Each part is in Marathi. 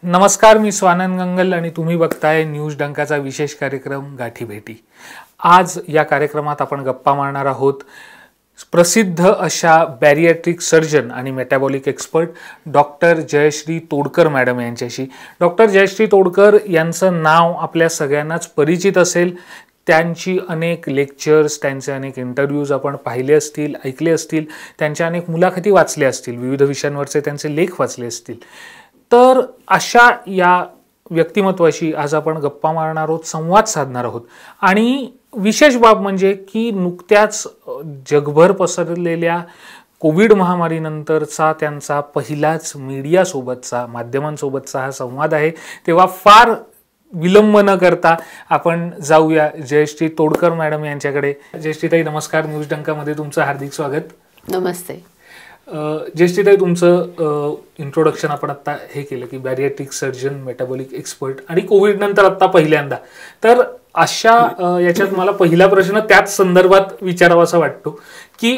नमस्कार, मी स्वानंद गंगल आणि तुम्ही बघताय न्यूज डंकाचा विशेष कार्यक्रम गाठी भेटी। आज या कार्यक्रमात आपण गप्पा मारणार आहोत प्रसिद्ध अशा बॅरिएट्रिक सर्जन आणि metabolic expert doctor Jayashree Todkar madam यांच्याशी। डॉक्टर जयश्री तोडकर यांचं नाव आपल्या सगळ्यांनाच परिचित असेल। त्यांची अनेक लेक्चर्स, त्यांचे अनेक इंटरव्ह्यूज आपण पाहिले असतील, ऐकले असतील, त्यांच्या अनेक मुलाखती वाचल्या असतील, विविध विषयांवरचे त्यांचे लेख वाचले असतील। तर अशा या व्यक्तिमत्वाशी आज आपण गप्पा मारणार आहोत, संवाद साधणार आहोत। आणि विशेष बाब म्हणजे की नुकत्याच जगभर पसरलेल्या कोविड महामारीनंतरचा त्यांचा पहिलाच मीडियासोबतचा, माध्यमांसोबतचा हा संवाद आहे। तेव्हा फार विलंब न करता आपण जाऊया जयश्री तोडकर मॅडम यांच्याकडे। जयश्रीताई नमस्कार, न्यूज डंकामध्ये तुमचं हार्दिक स्वागत। नमस्ते। जयश्रीताई, तुमचं इंट्रोडक्शन आपण आता हे केलं की बॅरिएट्रिक सर्जन, मेटाबॉलिक एक्सपर्ट आणि कोविड नंतर आता पहिल्यांदा, तर अशा याच्यात मला पहिला प्रश्न त्याच संदर्भात विचारावासा वाटतो की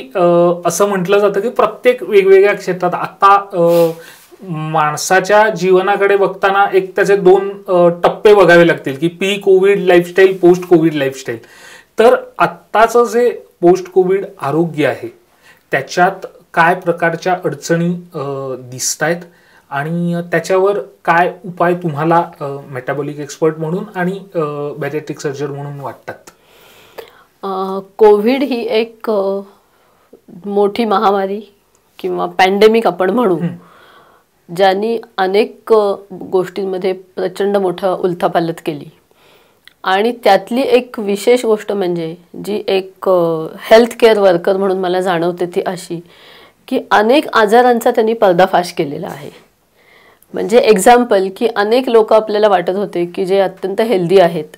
असं म्हटलं जातं की प्रत्येक वेगवेगळ्या क्षेत्रात आता माणसाच्या जीवनाकडे बघताना एक त्याचे दोन टप्पे बघावे लागतील की pre Covid lifestyle, post Covid lifestyle. तर आत्ताचं जे पोस्ट कोविड आरोग्य आहे त्याच्यात काय प्रकारच्या अडचणी दिसतायत आणि त्याच्यावर काय उपाय तुम्हाला मेटाबॉलिक एक्सपर्ट म्हणून आणि बॅरिएट्रिक सर्जन म्हणून वाटतात? कोविड ही एक मोठी महामारी किंवा पॅन्डेमिक आपण म्हणू, ज्यांनी अनेक गोष्टींमध्ये प्रचंड मोठं उलथापालथ केली। आणि त्यातली एक विशेष गोष्ट म्हणजे जी एक हेल्थ केअर वर्कर म्हणून मला जाणवते ती अशी की अनेक आजारांचा त्यांनी पर्दाफाश केलेला आहे। म्हणजे एक्झाम्पल की अनेक लोक आपल्याला वाटत होते की जे अत्यंत हेल्दी आहेत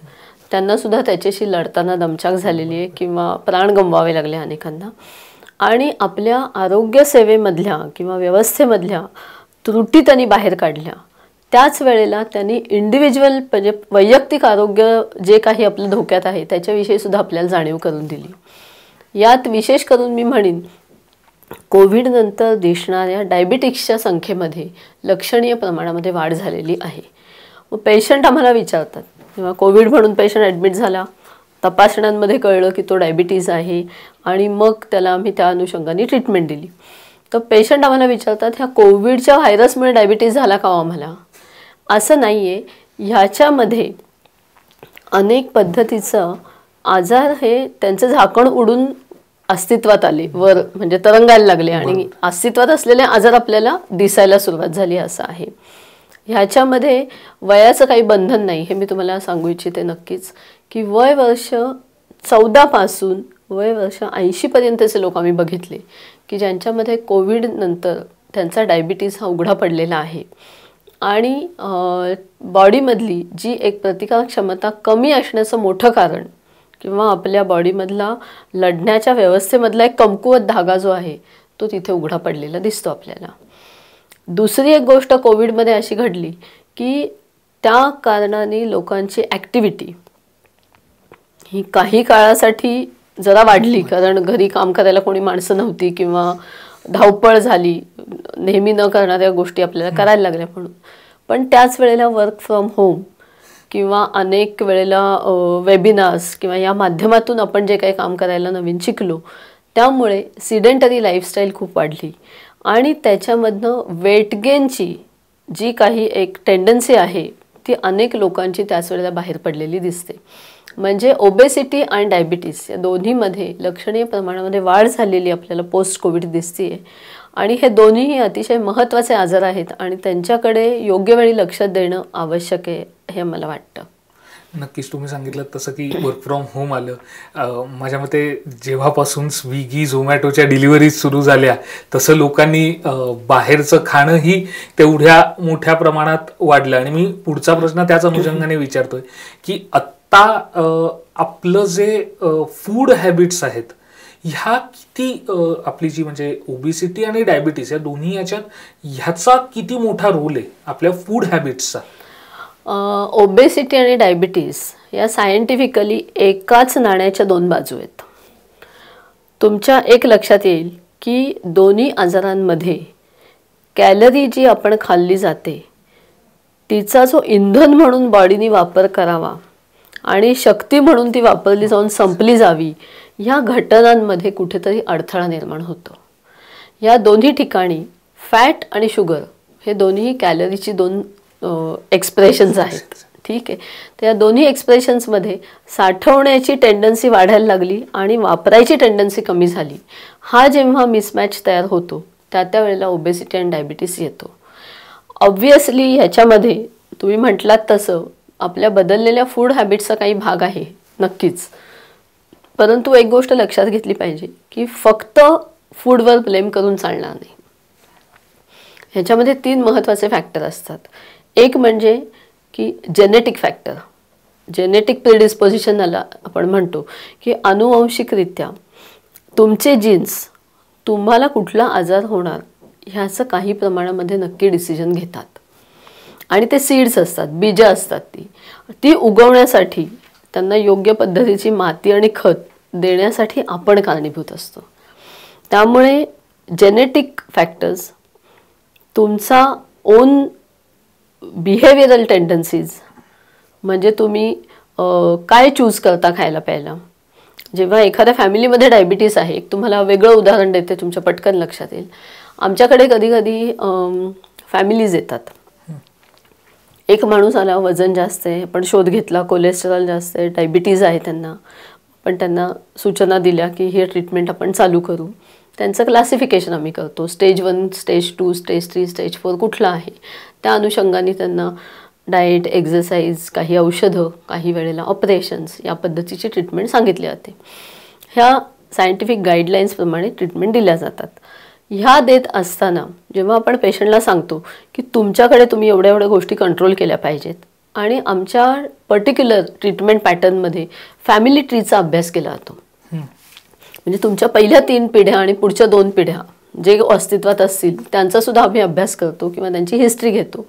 त्यांना सुद्धा त्याच्याशी लढताना दमछाक झालेली आहे किंवा प्राण गमवावे लागले अनेकांना। आणि आपल्या आरोग्य सेवेमधल्या किंवा व्यवस्थेमधल्या त्रुटी त्यांनी बाहेर काढल्या। त्याच वेळेला त्यांनी इंडिव्हिज्युअल म्हणजे वैयक्तिक आरोग्य जे काही आपल्या धोक्यात आहे त्याच्याविषयी सुद्धा आपल्याला जाणीव करून दिली। यात विशेष करून मी म्हणेन कोविड नंतर दिसणाऱ्या डायबिटिक्सच्या संख्येमध्ये लक्षणीय प्रमाणामध्ये वाढ झालेली आहे। मग पेशंट आम्हाला विचारतात, किंवा कोविड म्हणून पेशंट ॲडमिट झाला, तपासण्यांमध्ये कळलं की तो डायबिटीज आहे आणि मग त्याला आम्ही त्या अनुषंगाने ट्रीटमेंट दिली। तर पेशंट आम्हाला विचारतात, ह्या कोविडच्या व्हायरसमुळे डायबिटीज झाला का हो आम्हाला? असं नाही आहे, ह्याच्यामध्ये अनेक पद्धतीचं आजार हे त्यांचं झाकण उडून अस्तित्वात आले, वर म्हणजे तरंगायला लागले आणि अस्तित्वात असलेले आजार आपल्याला दिसायला सुरुवात झाली असं आहे। ह्याच्यामध्ये वयाचं काही बंधन नाही, हे मी तुम्हाला सांगू इच्छिते नक्कीच की वय वर्ष 14 पासून वय वर्ष 80 पर्यंतचे लोक आम्ही बघितले की ज्यांच्यामध्ये कोविड नंतर त्यांचा डायबिटीज हा उघडा पडलेला आहे। आणि बॉडीमधली जी एक प्रतिकार क्षमता कमी असण्याचं मोठं कारण किंवा आपल्या बॉडीमधला लढण्याच्या व्यवस्थेमधला एक कमकुवत धागा जो आहे तो तिथे उघडा पडलेला दिसतो आपल्याला। दुसरी एक गोष्ट कोविडमध्ये अशी घडली की त्या कारणाने लोकांची ॲक्टिव्हिटी ही काही काळासाठी जरा वाढली, कारण घरी काम करायला कोणी माणसं नव्हती किंवा धावपळ झाली, नेहमी न करणाऱ्या गोष्टी आपल्याला करायला लागल्या म्हणून। पण त्याच वेळेला वर्क फ्रॉम होम किंवा अनेक वेळेला वेबिनार्स किंवा या माध्यमातून आपण जे काही काम करायला नवीन शिकलो त्यामुळे सिडेंटरी लाईफस्टाईल खूप वाढली आणि त्याच्यामधनं वेट गेनची जी काही एक टेंडन्सी आहे ती अनेक लोकांची त्याच वेळेला बाहेर पडलेली दिसते। म्हणजे ओबेसिटी आणि डायबिटीस या दोन्हीमध्ये लक्षणीय प्रमाणामध्ये वाढ झालेली आपल्याला पोस्ट कोविड दिसते। आणि हे दोन्हीही अतिशय महत्त्वाचे आजार आहेत आणि त्यांच्याकडे योग्य वेळी लक्ष देणं आवश्यक आहे हे मला वाटतं। नक्कीच तुम्ही सांगितलं तसं की वर्क फ्रॉम होम आलं, माझ्या मते जेव्हापासून स्विगी झोमॅटोच्या डिलिव्हरीज सुरू झाल्या तसं लोकांनी बाहेरचं खाणंही तेवढ्या मोठ्या प्रमाणात वाढलं। आणि मी पुढचा प्रश्न त्याच अनुषंगाने विचारतोय की आत्ता आपलं जे फूड हॅबिट्स आहेत ह्या किती आपली जी म्हणजे ओबेसिटी आणि डायबिटीस या दोन्ही याच्यात ह्याचा किती मोठा रोल आहे आपल्या फूड हॅबिट्सचा? ओबेसिटी आणि डायबिटीस या सायंटिफिकली एकाच नाण्याच्या दोन बाजू आहेत। तुमच्या एक लक्षात येईल की दोन्ही आजारांमध्ये कॅलरी जी आपण खाल्ली जाते तिचा जो इंधन म्हणून बॉडीने वापर करावा आणि शक्ती म्हणून ती वापरली जाऊन संपली जावी, ह्या घटनांमध्ये कुठेतरी अडथळा निर्माण होतो. या दोन्ही ठिकाणी फॅट आणि शुगर हे दोन्ही कॅलरीची दोन एक्सप्रेशन्स आहेत. ठीक आहे. तर या दोन्ही एक्सप्रेशन्समध्ये साठवण्याची टेंडन्सी वाढायला लागली आणि वापरायची टेंडन्सी कमी झाली. हा जेव्हा मिसमॅच तयार होतो त्या वेळेला ओबेसिटी आणि डायबिटीस येतो. ऑब्व्हियसली ह्याच्यामध्ये तुम्ही म्हटलात तसं आपल्या बदललेल्या फूड हॅबिट्सचा काही भाग आहे नक्कीच. परंतु एक गोष्ट लक्षात घेतली पाहिजे की फक्त फूडवर ब्लेम करून चालणार नाही. ह्याच्यामध्ये 3 महत्त्वाचे फॅक्टर असतात. एक म्हणजे की जेनेटिक फॅक्टर, जेनेटिक प्रिडिस्पोजिशनला आपण म्हणतो की अनुवंशिकरित्या तुमचे जीन्स तुम्हाला कुठला आजार होणार ह्याचं काही प्रमाणामध्ये नक्की डिसिजन घेतात. आणि ते सीड्स असतात, बीज असतात, ती उगवण्यासाठी त्यांना योग्य पद्धतीची माती आणि खत देण्यासाठी आपण कारणीभूत असतो. त्यामुळे जेनेटिक फॅक्टर्स, तुमचा ओन बिहेवियरल टेंडन्सीज, म्हणजे तुम्ही काय चूज करता खायला प्यायला. जेव्हा एखाद्या फॅमिलीमध्ये डायबिटीस आहे, एक तुम्हाला वेगळं उदाहरण देते, तुमच्या पटकन लक्षात येईल. आमच्याकडे कधी कधी फॅमिलीज येतात. एक माणूस आला, वजन जास्त आहे, पण शोध घेतला, कोलेस्टेरॉल जास्त आहे, डायबिटीज आहे त्यांना, पण त्यांना सूचना दिल्या की हे ट्रीटमेंट आपण चालू करू. त्यांचं क्लासिफिकेशन आम्ही करतो, स्टेज 1, स्टेज 2, स्टेज 3, स्टेज 4 कुठलं आहे. त्या अनुषंगाने त्यांना डाएट, एक्झरसाइज, काही औषधं, काही वेळेला ऑपरेशन्स या पद्धतीची ट्रीटमेंट सांगितली जाते. ह्या सायंटिफिक गाईडलाईन्सप्रमाणे ट्रीटमेंट दिल्या जातात. ह्या देत असताना जेव्हा आपण पेशंटला सांगतो की तुमच्याकडे तुम्ही एवढ्या एवढ्या गोष्टी कंट्रोल केल्या पाहिजेत आणि आमच्या पर्टिक्युलर ट्रीटमेंट पॅटर्नमध्ये फॅमिली ट्रीचा अभ्यास केला जातो. म्हणजे तुमच्या पहिल्या 3 पिढ्या आणि पुढच्या 2 पिढ्या जे अस्तित्वात असतील त्यांचासुद्धा आम्ही अभ्यास करतो किंवा त्यांची हिस्ट्री घेतो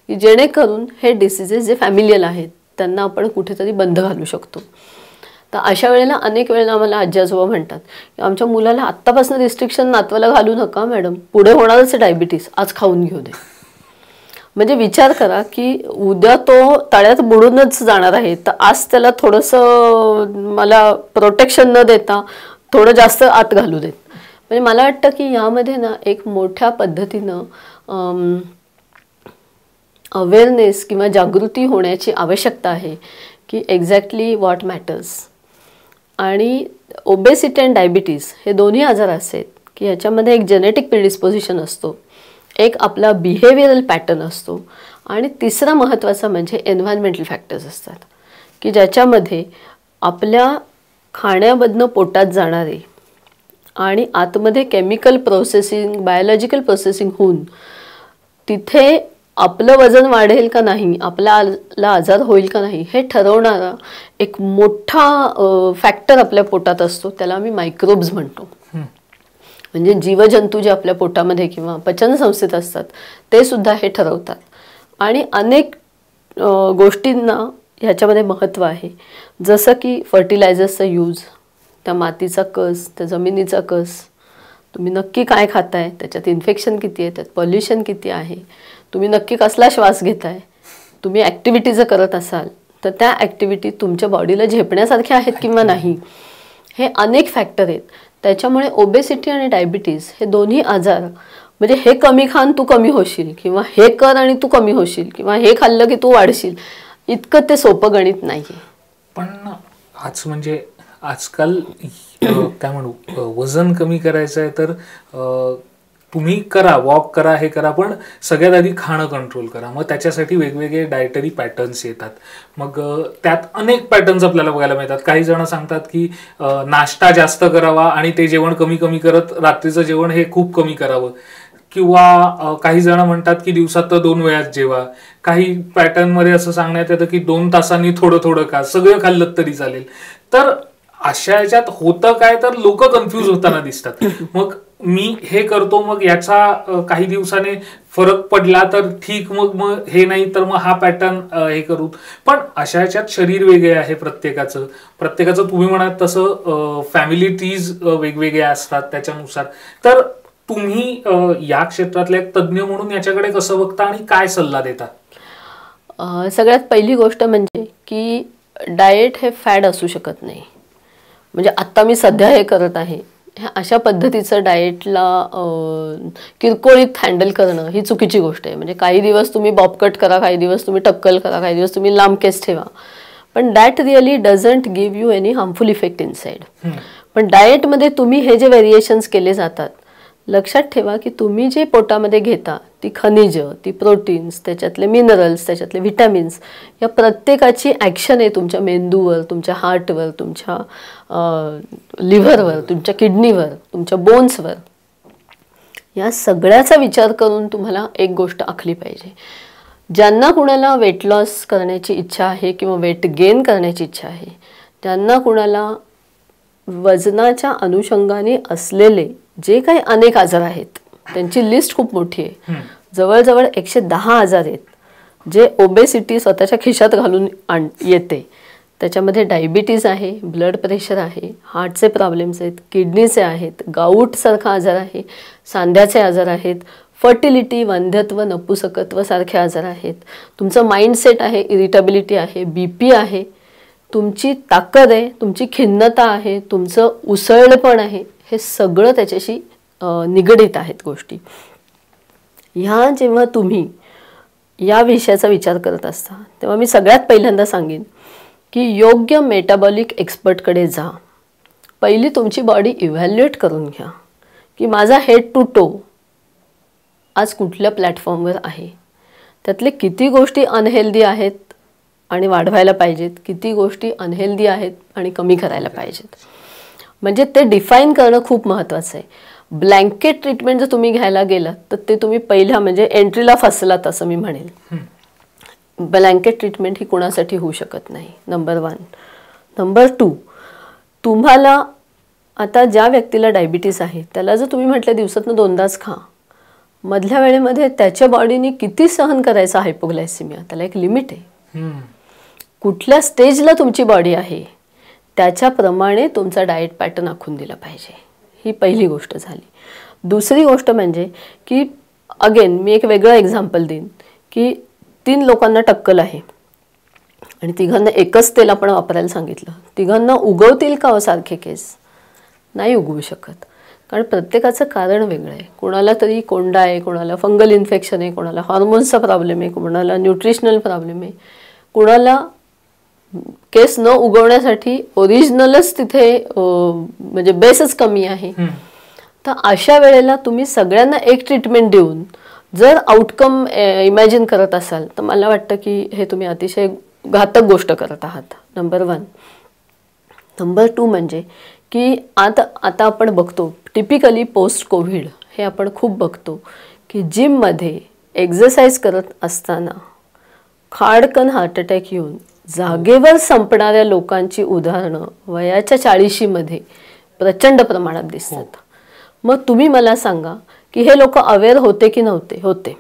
की जेणेकरून हे डिसिजेस जे फॅमिलियल आहेत त्यांना आपण कुठेतरी बंद घालू शकतो. तर अशा वेळेला अनेक वेळेला आम्हाला आजी आजोबा म्हणतात की आमच्या मुलाला आत्तापासून रिस्ट्रिक्शन नातवाला घालू नका मॅडम, पुढे होणारच आहे डायबिटीस, आज खाऊन घेऊ दे. म्हणजे विचार करा की उद्या तो तळ्यात बुडूनच जाणार आहे, तर आज त्याला थोडंसं मला प्रोटेक्शन न देता थोडं जास्त आत घालू देत. म्हणजे मला वाटतं की यामध्ये ना एक मोठ्या पद्धतीनं अवेअरनेस किंवा जागृती होण्याची आवश्यकता आहे की एक्झॅक्टली व्हॉट मॅटर्स. आणि ओबेसिटी अँड डायबिटीज हे दोन्ही आजार असे आहेत की ह्याच्यामध्ये एक जेनेटिक प्रिडिस्पोजिशन असतो, एक आपला बिहेवियरल पॅटर्न असतो आणि तिसरा महत्त्वाचा म्हणजे एन्व्हायरमेंटल फॅक्टर्स असतात की ज्याच्यामध्ये आपल्या खाण्यामधनं पोटात जाणारे आणि आतमध्ये केमिकल प्रोसेसिंग, बायोलॉजिकल प्रोसेसिंग होऊन तिथे आपलं वजन वाढेल का नाही, आपल्याला आजार होईल का नाही हे ठरवणारा एक मोठा फॅक्टर आपल्या पोटात असतो. त्याला आम्ही मायक्रोब्स म्हणतो. म्हणजे जीवजंतू जे आपल्या पोटामध्ये किंवा पचनसंस्थेत असतात ते सुद्धा हे ठरवतात. आणि अनेक गोष्टींना ह्याच्यामध्ये महत्त्व आहे, जसं की फर्टिलायझर्सचा यूज, त्या मातीचा कस, त्या जमिनीचा कस, तुम्ही नक्की काय खाताय, त्याच्यात इन्फेक्शन किती आहे, त्यात पॉल्युशन किती आहे, तुम्ही नक्की कसला श्वास घेताय, तुम्ही ॲक्टिव्हिटी जर करत असाल तर त्या ॲक्टिव्हिटी तुमच्या बॉडीला झेपण्यासारख्या आहेत किंवा नाही, हे अनेक फॅक्टर आहेत. त्याच्यामुळे ओबेसिटी आणि डायबिटीज हे दोन्ही आजार, म्हणजे हे कमी खान तू कमी होशील किंवा हे कर आणि तू कमी होशील किंवा हे खाल्लं की तू वाढशील, इतकं ते सोपं गणित नाही आहे. पण आज म्हणजे आजकाल काय म्हणू, वजन कमी करायचं आहे तर तुम्ही करा, वॉक करा, हे करा, पण सगळ्यात आधी खाणं कंट्रोल करा. मग त्याच्यासाठी वेगवेगळे डायटरी पॅटर्न्स येतात. मग त्यात अनेक पॅटर्न्स आपल्याला बघायला मिळतात. काही जण सांगतात की नाश्ता जास्त करावा आणि ते जेवण कमी कमी करत रात्रीचं जेवण हे खूप कमी करावं, किंवा काही जण म्हणतात की दिवसात 2 वेळाच जेवा. काही पॅटर्नमध्ये असं सांगण्यात येतं की 2 तासांनी थोडं थोडं खा, सगळं खाल्लं तरी चालेल. तर अशा ह्याच्यात होतं काय, तर लोक कन्फ्यूज होताना दिसतात. मग मी हे करतो, मग याचा काही दिवसाने फरक पडला तर ठीक, मग हे नाही तर मग हा पॅटर्न हे करू. पण अशा ह्याच्यात शरीर वेगळे आहे प्रत्येकाचं तुम्ही म्हणाल तसं फॅमिली ट्रीज वेगवेगळे असतात त्याच्यानुसार. तर तुम्ही या क्षेत्रातले एक तज्ज्ञ म्हणून याच्याकडे कसं बघता आणि काय सल्ला देता? सगळ्यात पहिली गोष्ट म्हणजे की डाएट हे फॅड असू शकत नाही. म्हणजे आत्ता मी सध्या हे करत आहे, ह्या अशा पद्धतीचं डाएटला किरकोळीत हँडल करणं ही चुकीची गोष्ट आहे. म्हणजे काही दिवस तुम्ही बॉबकट करा, काही दिवस तुम्ही टक्कल करा, काही दिवस तुम्ही लांब केस ठेवा, पण that really doesn't give you any harmful effect inside. पण डाएटमध्ये तुम्ही हे जे व्हेरिएशन्स केले जातात, लक्षात ठेवा की तुम्ही जे पोटामध्ये घेता ती खनिज, ती प्रोटीन्स, त्याच्यातले मिनरल्स, त्याच्यातले व्हिटॅमिन्स, या प्रत्येकाची ॲक्शन आहे तुमच्या मेंदूवर, तुमच्या हार्टवर, तुमच्या लिव्हरवर, तुमच्या किडनीवर, तुमच्या बोन्सवर. या सगळ्याचा विचार करून तुम्हाला एक गोष्ट आखली पाहिजे. ज्यांना कुणाला वेट लॉस करण्याची इच्छा आहे किंवा वेट गेन करण्याची इच्छा आहे, त्यांना कुणाला वजनाच्या अनुषंगाने असलेले जे काही अनेक आजार आहेत त्यांची लिस्ट खूप मोठी आहे. जवळजवळ 110 आजार आहेत जे ओबेसिटी स्वतःच्या खिशात घालून येते. त्याच्यामध्ये डायबिटीज आहे, ब्लड प्रेशर आहे, हार्टचे प्रॉब्लेम्स आहेत, किडनीचे आहेत, गाऊटसारखा आजार आहे, सांध्याचे आजार आहेत, फर्टिलिटी, वंध्यत्व, नपुसकत्व सारखे आजार आहेत, तुमचं माइंडसेट आहे, इरिटेबिलिटी आहे, BP आहे, तुमची ताकद आहे, तुमची खिन्नता आहे, तुमचं उसळपण आहे, हे सगळं त्याच्याशी निगडीत आहेत गोष्टी. ह्या जेव्हा तुम्ही या विषयाचा विचार करत असता तेव्हा मी सगळ्यात पहिल्यांदा सांगेन की योग्य मेटाबॉलिक एक्सपर्टकडे जा. पहिली तुमची बॉडी इव्हॅल्युएट करून घ्या की माझा हेड टू टो आज कुठल्या प्लॅटफॉर्मवर आहे, त्यातले किती गोष्टी अनहेल्दी आहेत आणि वाढवायला पाहिजेत, किती गोष्टी अनहेल्दी आहेत आणि कमी करायला पाहिजेत. म्हणजे ते डिफाईन करणं खूप महत्त्वाचं आहे. ब्लँकेट ट्रीटमेंट जर तुम्ही घ्यायला गेलात तर ते तुम्ही पहिल्या म्हणजे एंट्रीला फसलात असं मी म्हणेल. ब्लँकेट ट्रीटमेंट ही कोणासाठी होऊ शकत नाही, नंबर 1. नंबर 2, तुम्हाला आता ज्या व्यक्तीला डायबिटीस आहे त्याला जर तुम्ही म्हटलं दिवसातनं 2दाच खा, मधल्या वेळेमध्ये त्याच्या बॉडीने किती सहन करायचा हायपोग्लायसिमिया, त्याला एक लिमिट आहे. कुठल्या स्टेजला तुमची बॉडी आहे त्याच्याप्रमाणे तुमचा डाएट पॅटर्न आखून दिला पाहिजे. ही पहिली गोष्ट झाली. दुसरी गोष्ट म्हणजे की अगेन मी एक वेगळं एक्झाम्पल देईन की 3 लोकांना टक्कल आहे आणि तिघांना एकच तेल आपण वापरायला सांगितलं, तिघांना उगवतील का सारखे केस? नाही उगवू शकत, कारण प्रत्येकाचं कारण वेगळं आहे. कोणाला तरी कोंडा आहे, कोणाला फंगल इन्फेक्शन आहे, कोणाला हॉर्मोन्सचा प्रॉब्लेम आहे, कोणाला न्यूट्रिशनल प्रॉब्लेम आहे, कोणाला केस न उगवण्यासाठी ओरिजिनलच तिथे म्हणजे बेसच कमी आहे. तर अशा वेळेला तुम्ही सगळ्यांना एक ट्रीटमेंट देऊन जर आउटकम इमॅजिन करत असाल तर मला वाटतं की हे तुम्ही अतिशय घातक गोष्ट करत आहात. नंबर 1. नंबर 2 म्हणजे की आता आपण बघतो टिपिकली पोस्ट कोविड हे आपण खूप बघतो की जिममध्ये एक्झरसाइज करत असताना खाडकन हार्ट अटॅक येऊन जागेवर संपणाऱ्या लोकांची उदाहरणं वयाच्या 40मध्ये प्रचंड प्रमाणात दिसतात. मग तुम्ही मला सांगा की हे लोक अवेअर होते की नव्हते? होते.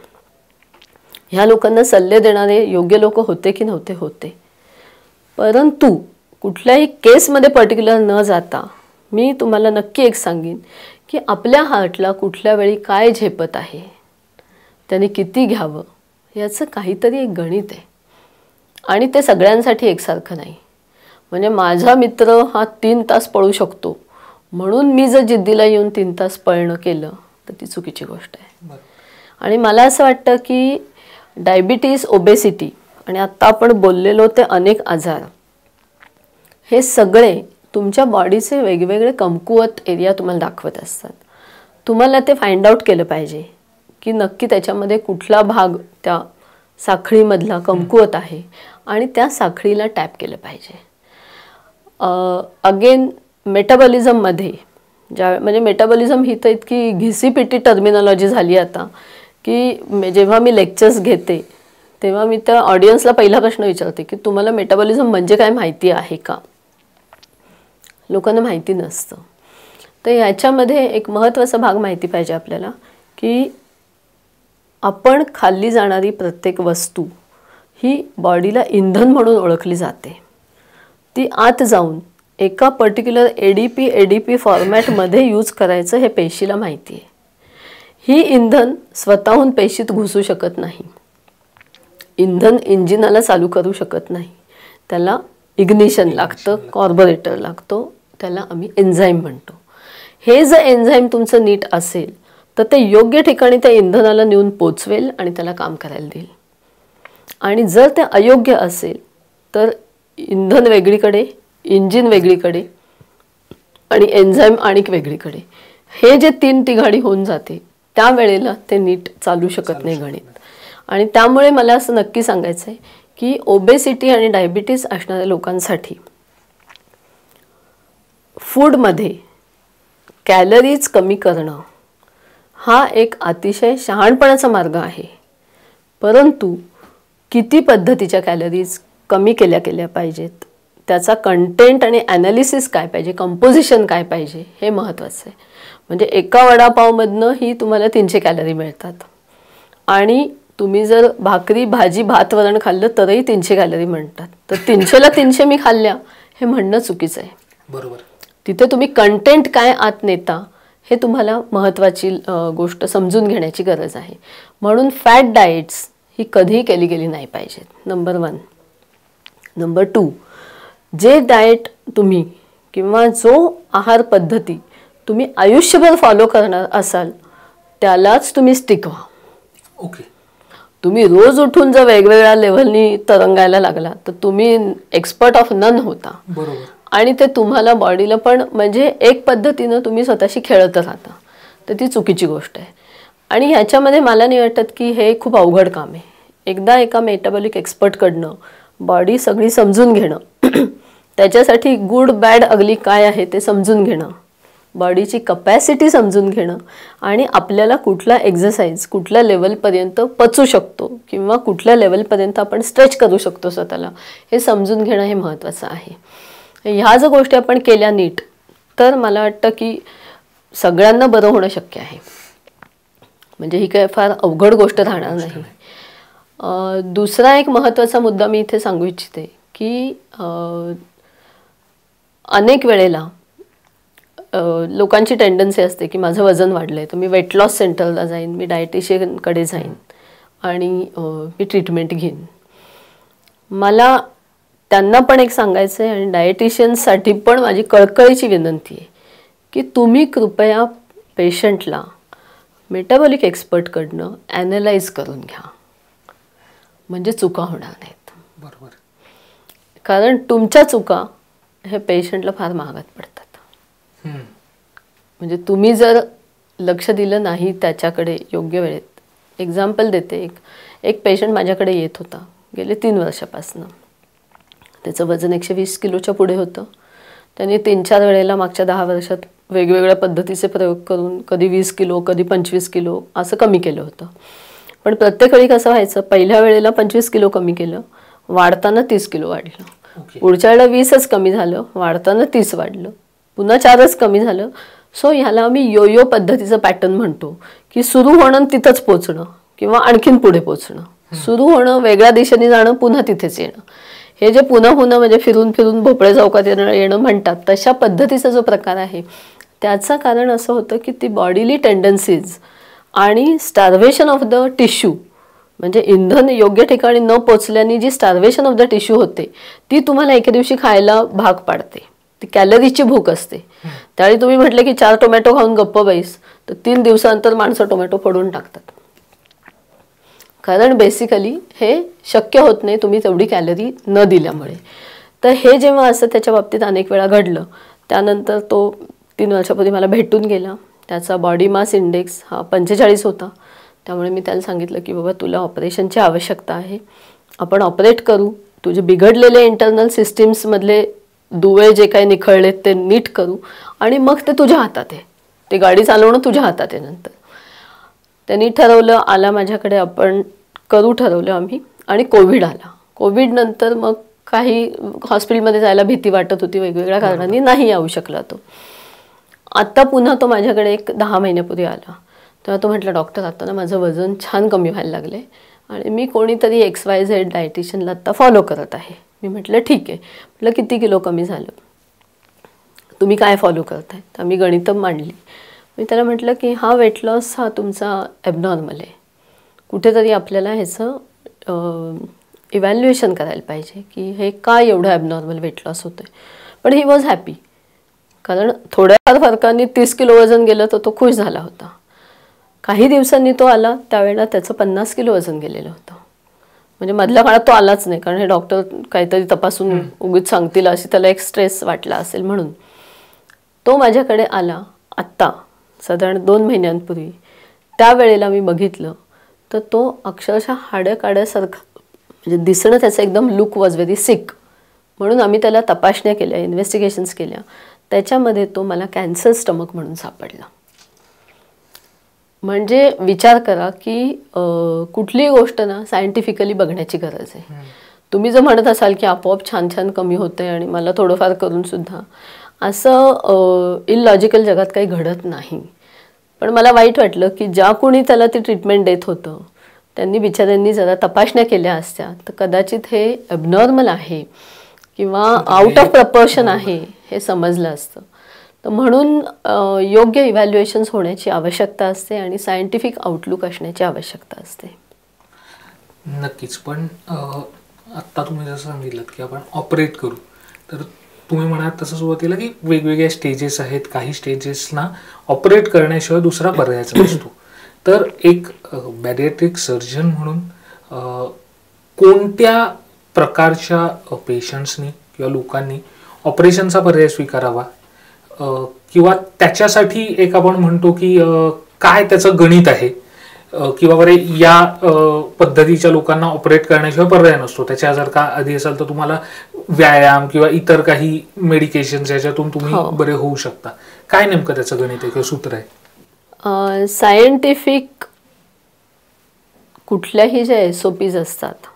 ह्या लोकांना सल्ले देणारे योग्य लोक होते की नव्हते? होते. परंतु कुठल्याही केसमध्ये पर्टिक्युलर न जाता मी तुम्हाला नक्की एक सांगेन की आपल्या हार्टला कुठल्या वेळी काय झेपत आहे, त्याने किती घ्यावं, याचं काहीतरी एक गणित आहे आणि ते सगळ्यांसाठी एकसारखं नाही. म्हणजे माझा मित्र हा 3 तास पळू शकतो म्हणून मी जर जिद्दीला येऊन 3 तास पळणं केलं तर ती चुकीची गोष्ट आहे. आणि मला असं वाटतं की डायबिटीस, ओबेसिटी आणि आत्ता आपण बोललेलो ते अनेक आजार, हे सगळे तुमच्या बॉडीचे वेगवेगळे कमकुवत एरिया तुम्हाला दाखवत असतात. तुम्हाला ते फाइंड आउट केलं पाहिजे की नक्की त्याच्यामध्ये कुठला भाग त्या साखळीमधला कमकुवत आहे आणि त्या साखळीला टॅप केलं पाहिजे. अगेन मेटाबॉलिझममध्ये म्हणजे मेटाबॉलिझम ही तर इतकी घिसीपिटी टर्मिनॉलॉजी झाली आता की जेव्हा मी लेक्चर्स घेते तेव्हा मी त्या ऑडियन्सला पहिला प्रश्न विचारते की तुम्हाला मेटाबॉलिझम म्हणजे काय माहिती आहे का? लोकांना माहिती नसतं. तर ह्याच्यामध्ये एक महत्त्वाचा भाग माहिती पाहिजे आपल्याला की आपण खाल्ली जाणारी प्रत्येक वस्तू ही बॉडीला इंधन म्हणून ओळखली जाते. ती आत जाऊन एका पर्टिक्युलर ADP फॉर्मॅटमध्ये यूज करायचं हे पेशीला माहिती आहे. ही इंधन स्वतःहून पेशीत घुसू शकत नाही. इंधन इंजिनाला चालू करू शकत नाही, त्याला इग्निशन लागतं, कार्बोरेटर लागतो, त्याला आम्ही एन्झाईम म्हणतो. हे जर एन्झाईम तुमचं नीट असेल तर ते योग्य ठिकाणी त्या इंधनाला नेऊन पोचवेल आणि त्याला काम करायला देईल. आणि जर ते अयोग्य असेल तर इंधन वेगळीकडे, इंजिन वेगळीकडे आणि एन्झाईम आणिक वेगळीकडे, हे जे 3 तिघाडी होऊन जाते त्यावेळेला ते नीट चालू शकत नाही गणित. आणि त्यामुळे मला असं नक्की सांगायचं आहे की ओबेसिटी आणि डायबिटीस असणाऱ्या लोकांसाठी फूडमध्ये कॅलरीज कमी करणं हा एक अतिशय शहाणपणाचा मार्ग आहे. परंतु किती पद्धतीच्या कॅलरीज कमी केल्या पाहिजेत, त्याचा कंटेंट आणि ॲनालिसिस काय पाहिजे, कंपोजिशन काय पाहिजे, हे महत्त्वाचं आहे. म्हणजे एका वडापावमधनं ही तुम्हाला 300 कॅलरी मिळतात आणि तुम्ही जर भाकरी भाजी भात वरण खाल्लं तरही 300 कॅलरी म्हणतात. तर 300ला 300 मी खाल्ल्या हे म्हणणं चुकीचं आहे. बरोबर. तिथे तुम्ही कंटेंट काय आत नेता हे तुम्हाला महत्त्वाची गोष्ट समजून घेण्याची गरज आहे. म्हणून फॅट डाएट्स ही कधीही केली गेली नाही पाहिजेत, नंबर 1. नंबर 2, जे डाएट तुम्ही किंवा जो आहार पद्धती तुम्ही आयुष्यभर फॉलो करणार असाल त्यालाच तुम्ही स्टिक व्हा. ओके. तुम्ही रोज उठून जर वेगवेगळ्या लेव्हलनी तरंगायला लागला तर तुम्ही एक्सपर्ट ऑफ नन होता. बरोबर. आणि ते तुम्हाला बॉडीला पण म्हणजे एक पद्धतीनं तुम्ही स्वतःशी खेळत राहता, तर ती चुकीची गोष्ट आहे. आणि ह्याच्यामध्ये मला नाही वाटत की हे खूप अवघड काम आहे. एकदा एका मेटाबॉलिक एक्सपर्टकडनं बॉडी सगळी समजून घेणं, त्याच्यासाठी गुड बॅड अगली काय आहे ते समजून घेणं, बॉडीची कपॅसिटी समजून घेणं आणि आपल्याला कुठला एक्झरसाइज कुठल्या लेवलपर्यंत पचू शकतो किंवा कुठल्या लेवलपर्यंत आपण स्ट्रेच करू शकतो स्वतःला, हे समजून घेणं हे महत्त्वाचं आहे. ह्या जर गोष्टी आपण केल्या नीट तर मला वाटतं की सगळ्यांना बरं होणं शक्य आहे. म्हणजे ही काय फार अवघड गोष्ट राहणार नाही. दुसरा एक महत्त्वाचा मुद्दा मी इथे सांगू इच्छिते की अनेक वेळेला लोकांची टेंडन्सी असते की माझं वजन वाढलं आहे तर मी वेट लॉस सेंटरला जाईन, मी डायटिशियनकडे जाईन आणि मी ट्रीटमेंट घेईन. मला त्यांना पण एक सांगायचं आहे आणि डायटिशियनसाठी पण माझी कळकळीची विनंती आहे की तुम्ही कृपया पेशंटला मेटाबॉलिक एक्सपर्टकडनं ॲनलाइज करून घ्या, म्हणजे चुका होणार नाहीत. बरोबर. कारण तुमच्या चुका हे पेशंटला फार महागात पडतात. म्हणजे तुम्ही जर लक्ष दिलं नाही त्याच्याकडे योग्य वेळेत. एक्झाम्पल देते, एक पेशंट माझ्याकडे येत होता गेले 3 वर्षापासून. त्याचं वजन 120 किलोच्या पुढे होतं. त्यांनी 3-4 वेळेला मागच्या 10 वर्षात वेगवेगळ्या पद्धतीचे प्रयोग करून कधी 20 किलो कधी 25 किलो असं कमी केलं होतं. पण प्रत्येक वेळी कसं व्हायचं, पहिल्या वेळेला 25 किलो कमी केलं, वाढताना 30 किलो वाढलं. पुढच्या वेळेला 20च कमी झालं, वाढताना 30 वाढलं, पुन्हा 4च कमी झालं. सो ह्याला आम्ही योयो पद्धतीचं पॅटर्न म्हणतो की सुरू होणं तिथंच पोचणं किंवा आणखीन पुढे पोचणं, सुरू होणं वेगळ्या दिशेने जाणं पुन्हा तिथेच येणं. हे जे पुन्हा म्हणजे फिरून फिरून भोपळे चौकात येणं म्हणतात तशा पद्धतीचा जो प्रकार आहे त्याचं कारण असं होतं की ती बॉडीली टेंडन्सीज आणि स्टार्वेशन ऑफ द टिश्यू, म्हणजे इंधन योग्य ठिकाणी न पोचल्याने जी स्टार्वेशन ऑफ द टिश्यू होते ती तुम्हाला एके दिवशी खायला भाग पाडते. ती कॅलरीची भूक असते. त्यावेळी तुम्ही म्हटले की 4 टोमॅटो खाऊन गप्प बैस तर 3 दिवसानंतर माणसं टोमॅटो फोडून टाकतात. कारण बेसिकली हे शक्य होत नाही तुम्ही तेवढी कॅलरी न दिल्यामुळे. तर हे जेव्हा असं त्याच्या बाबतीत अनेक वेळा घडलं, त्यानंतर तो 3 वर्षापूर्वी मला भेटून गेला. त्याचा बॉडी मास इंडेक्स हा 45 होता. त्यामुळे मी त्याला सांगितलं की बाबा तुला ऑपरेशनची आवश्यकता आहे, आपण ऑपरेट करू, तुझे बिघडलेले इंटरनल सिस्टीम्समधले दुवे जे काही निखळलेत ते नीट करू आणि मग ते तुझ्या हातात आहे, ते गाडी चालवणं तुझ्या हातात आहे. नंतर त्यांनी ठरवलं, आला माझ्याकडे, आपण करू ठरवलं आम्ही. आणि कोविड आला. कोविड नंतर मग काही हॉस्पिटलमध्ये जायला भीती वाटत होती, वेगवेगळ्या कारणांनी नाही येऊ शकला तो. आत्ता पुन्हा तो माझ्याकडे एक 10 महिन्यापूर्वी आला. तेव्हा तो म्हटला, डॉक्टर आता ना माझं वजन छान कमी व्हायला लागलं आहे आणि मी कोणीतरी XYZ डायटिशियनला आत्ता फॉलो करत आहे. मी म्हटलं ठीक आहे. म्हटलं किती किलो कमी झालं, तुम्ही काय फॉलो करताय? तर आम्ही गणितं मांडली. मी त्याला म्हटलं की हा वेट लॉस हा तुमचा ॲबनॉर्मल आहे, कुठेतरी आपल्याला ह्याचं इव्हॅल्युएशन करायला पाहिजे की हे का एवढं ॲबनॉर्मल वेट लॉस होतं आहे. पण ही वॉज हॅपी, कारण थोड्याफार फरकांनी 30 किलो वजन गेलं तर तो खुश झाला होता. काही दिवसांनी तो आला, त्यावेळेला त्याचं 50 किलो वजन गेलेलं होतं. म्हणजे मधल्या काळात तो आलाच नाही, कारण हे डॉक्टर काहीतरी तपासून उगीच सांगतील अशी त्याला एक स्ट्रेस वाटला असेल म्हणून. तो माझ्याकडे आला आत्ता साधारण 2 महिन्यांपूर्वी. त्यावेळेला मी बघितलं तर तो अक्षरशः हाड्याकाड्यासारखा, म्हणजे दिसणं त्याचं एकदम लुक वॉज व्हेरी सिक. म्हणून आम्ही त्याला तपासण्या केल्या, इन्व्हेस्टिगेशन्स केल्या. त्याच्यामध्ये तो मला कॅन्सर स्टमक म्हणून सापडला. म्हणजे विचार करा की कुठलीही गोष्ट ना सायंटिफिकली बघण्याची गरज आहे. तुम्ही जर म्हणत असाल की आपोआप छान छान कमी होतंय आणि मला थोडंफार करून सुद्धा, असं इलॉजिकल जगात काही घडत नाही. पण मला वाईट वाटलं की ज्या कोणी त्याला ती ट्रीटमेंट देत होतं त्यांनी बिचाऱ्यांनी जरा तपासण्या केल्या असत्या तर कदाचित हे ॲबनॉर्मल आहे किंवा आउट ऑफ प्रपोर्शन आहे हे समजलं असतं. तर म्हणून योग्य इव्हॅल्युएशन्स होण्याची आवश्यकता असते आणि सायंटिफिक आउटलुक असण्याची आवश्यकता असते. नक्कीच. पण आत्ता तुम्ही जसं सांगितलं की आपण ऑपरेट करू, तर तुम्ही म्हणाल तसं सुरुवातीला की वेगवेगळ्या स्टेजेस आहेत, काही स्टेजेसना ऑपरेट करण्याशिवाय दुसरा पर्यायच नसतो. तर एक बॅरिएट्रिक सर्जन म्हणून कोणत्या प्रकारच्या पेशंट्सनी किंवा लोकांनी ऑपरेशनचा पर्याय स्वीकारावा, किंवा त्याच्यासाठी एक आपण म्हणतो की काय त्याचं गणित आहे, किंवा बरे या पद्धतीच्या लोकांना ऑपरेट करण्याशिवाय पर्याय नसतो, त्याच्या जर का आधी असेल तर तुम्हाला व्यायाम किंवा इतर काही मेडिकेशन याच्यातून तुम्ही बरे होऊ शकता. काय नेमकं त्याचं गणित आहे किंवा सूत्र आहे? सायंटिफिक कुठल्याही ज्या SOPs असतात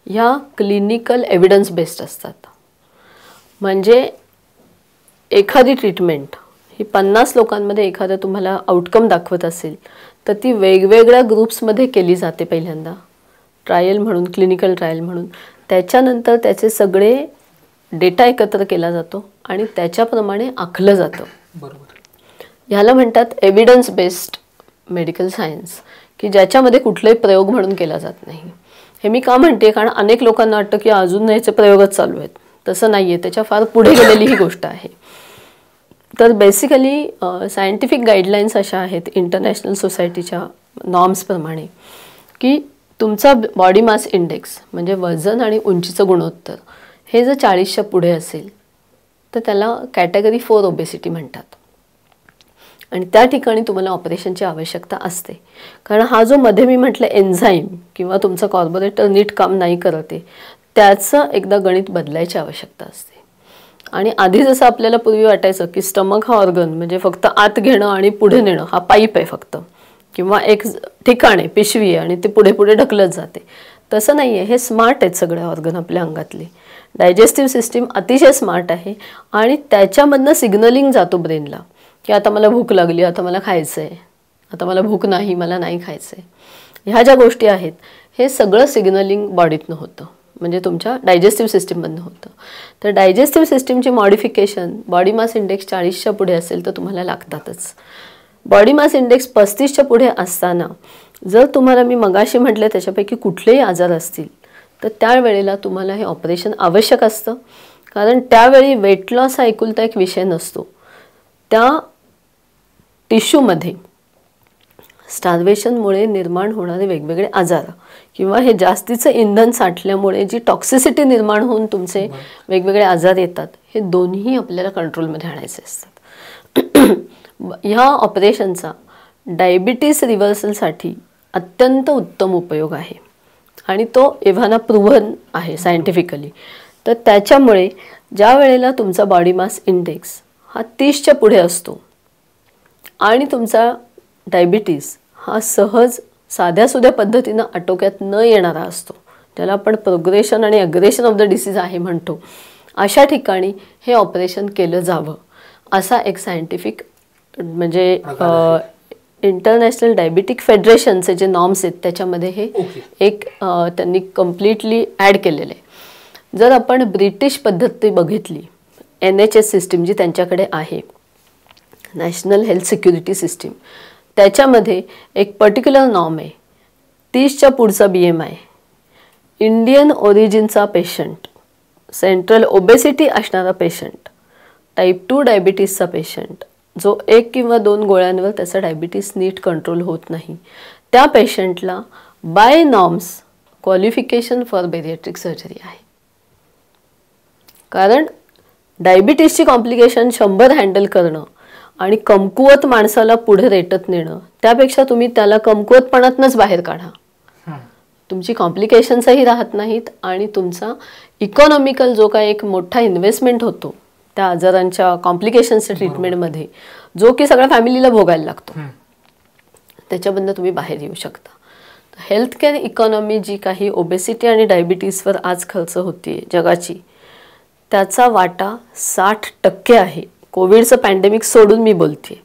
ह्या क्लिनिकल एव्हिडन्स बेस्ड असतात. म्हणजे एखादी ट्रीटमेंट ही 50 लोकांमध्ये एखादं तुम्हाला आउटकम दाखवत असेल तर ती वेगवेगळ्या ग्रुप्समध्ये केली जाते. पहिल्यांदा ट्रायल म्हणून, क्लिनिकल ट्रायल म्हणून. त्याच्यानंतर त्याचे सगळे डेटा एकत्र केला जातो आणि त्याच्याप्रमाणे आखलं जातं. बरोबर. ह्याला म्हणतात एव्हिडन्स बेस्ड मेडिकल सायन्स, की ज्याच्यामध्ये कुठलाही प्रयोग म्हणून केला जात नाही. हे मी का म्हणते, कारण अनेक लोकांना वाटतं की अजून याचे प्रयोगच चालू आहेत. तसं नाही आहे, त्याच्या फार पुढे गेलेली ही गोष्ट आहे. तर बेसिकली सायंटिफिक गाईडलाईन्स अशा आहेत इंटरनॅशनल सोसायटीच्या नॉर्म्सप्रमाणे की तुमचा बॉडी मास इंडेक्स म्हणजे वजन आणि उंचीचं गुणोत्तर हे जर 40च्या पुढे असेल तर त्याला कॅटेगरी 4 ओबेसिटी म्हणतात. आणि त्या ठिकाणी तुम्हाला ऑपरेशनची आवश्यकता असते. कारण हा जो मध्ये मी म्हटलं एन्झाईम किंवा तुमचा कार्बोरेटर नीट काम नाही करत आहे, त्याचं एकदा गणित बदलायची आवश्यकता असते. आणि आधी जसं आपल्याला पूर्वी वाटायचं की स्टमक हा ऑर्गन म्हणजे फक्त आत घेणं आणि पुढे नेणं हा पाईप आहे फक्त, किंवा एक ठिकाणे पिशवी आहे आणि ते पुढे पुढे ढकलत जाते, तसं नाही आहे. हे स्मार्ट आहेत सगळे ऑर्गन आपल्या अंगातले. डायजेस्टिव्ह सिस्टीम अतिशय स्मार्ट आहे आणि त्याच्यामधनं सिग्नलिंग जातो ब्रेनला की आता मला भूक लागली, आता मला खायचं आहे, आता मला भूक नाही, मला नाही खायचं आहे. ह्या ज्या गोष्टी आहेत हे सगळं सिग्नलिंग बॉडीतनं होतं, म्हणजे तुमच्या डायजेस्टिव्ह सिस्टीममधनं होतं. तर डायजेस्टिव्ह सिस्टीमची मॉडिफिकेशन बॉडी मास इंडेक्स 40च्या पुढे असेल तर तुम्हाला लागतातच. बॉडी मास इंडेक्स 35च्या पुढे असताना जर तुम्हाला मी मगाशी म्हटलं त्याच्यापैकी कुठलेही आजार असतील तर त्यावेळेला तुम्हाला हे ऑपरेशन आवश्यक असतं. कारण त्यावेळी वेट लॉस हा एकुलता एक विषय नसतो. त्या टिश्यूमध्ये स्टार्वेशनमुळे निर्माण होणारे वेगवेगळे आजार किंवा हे जास्तीचं इंधन साठल्यामुळे जी टॉक्सिसिटी निर्माण होऊन तुमचे वेगवेगळे आजार येतात, हे दोन्ही आपल्याला कंट्रोलमध्ये आणायचे असतात. ह्या ऑपरेशनचा डायबिटीस रिव्हर्सलसाठी अत्यंत उत्तम उपयोग आहे आणि तो एव्हाना प्रूव्हन आहे सायंटिफिकली. तर त्याच्यामुळे ज्या वेळेला तुमचा बॉडी मास इंडेक्स हा 30च्या पुढे असतो आणि तुमचा डायबिटीस हा सहज साध्यासुध्या पद्धतीनं आटोक्यात न येणारा असतो, ज्याला आपण प्रोग्रेशन आणि अग्रेशन ऑफ द डिसीज आहे म्हणतो, अशा ठिकाणी हे ऑपरेशन केलं जावं असा एक सायंटिफिक म्हणजे इंटरनॅशनल डायबिटिक फेडरेशनचे जे नॉर्म्स आहेत त्याच्यामध्ये हे एक त्यांनी कम्प्लिटली ॲड केलेलं आहे. जर आपण ब्रिटिश पद्धती बघितली, NHS सिस्टीम जी त्यांच्याकडे आहे, नॅशनल हेल्थ सिक्युरिटी सिस्टीम, त्याच्यामध्ये एक पर्टिक्युलर नॉर्म आहे 30च्या पुढचा BMI इंडियन ओरिजिनचा पेशंट, सेंट्रल ओबेसिटी असणारा पेशंट, टाईप 2 डायबिटीसचा पेशंट, जो 1 किंवा 2 गोळ्यांवर त्याचा डायबिटीस नीट कंट्रोल होत नाही, त्या पेशंटला by norms qualification for bariatric surgery आहे. कारण डायबिटीसची कॉम्प्लिकेशन 100 हँडल करणं आणि कमकुवत माणसाला पुढे रेटत नेणं, त्यापेक्षा तुम्ही त्याला कमकुवतपणातनंच बाहेर काढा. तुमची कॉम्प्लिकेशन्सही राहत नाहीत आणि तुमचा इकॉनॉमिकल जो काय एक मोठा इन्व्हेस्टमेंट होतो त्या आजारांच्या कॉम्प्लिकेशन्सच्या ट्रीटमेंटमध्ये, जो की सगळ्या फॅमिलीला भोगायला लागतो, त्याच्याबद्दल तुम्ही बाहेर येऊ शकता. हेल्थकेअर इकॉनॉमी जी काही ओबेसिटी आणि डायबिटीसवर आज खर्च होतीये जगाची, त्याचा वाटा 60% आहे. कोविडचं पॅन्डेमिक सोडून मी बोलते.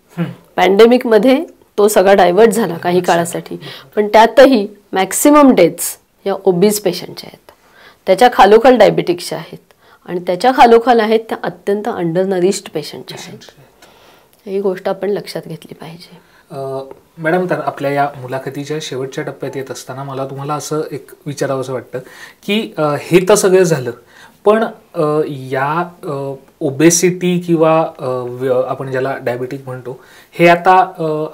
पॅन्डेमिकमध्ये तो सगळा डायव्हर्ट झाला काही काळासाठी, पण त्यातही मॅक्सिमम डेथ्स या ओबीज पेशंटच्या आहेत, त्याच्या खालोखाल डायबिटिक्सच्या आहेत आणि त्याच्या खालोखाल आहेत त्या अत्यंत अंडरनरिश्ड पेशंटच्या आहेत. ही गोष्ट आपण लक्षात घेतली पाहिजे. मॅडम, तर आपल्या या मुलाखतीच्या शेवटच्या टप्प्यात येत असताना मला तुम्हाला असं एक विचारावंसं वाटतं की हे तर सगळं झालं, पण या ओबेसिटी किंवा आपण ज्याला डायबिटिक म्हणतो, हे आता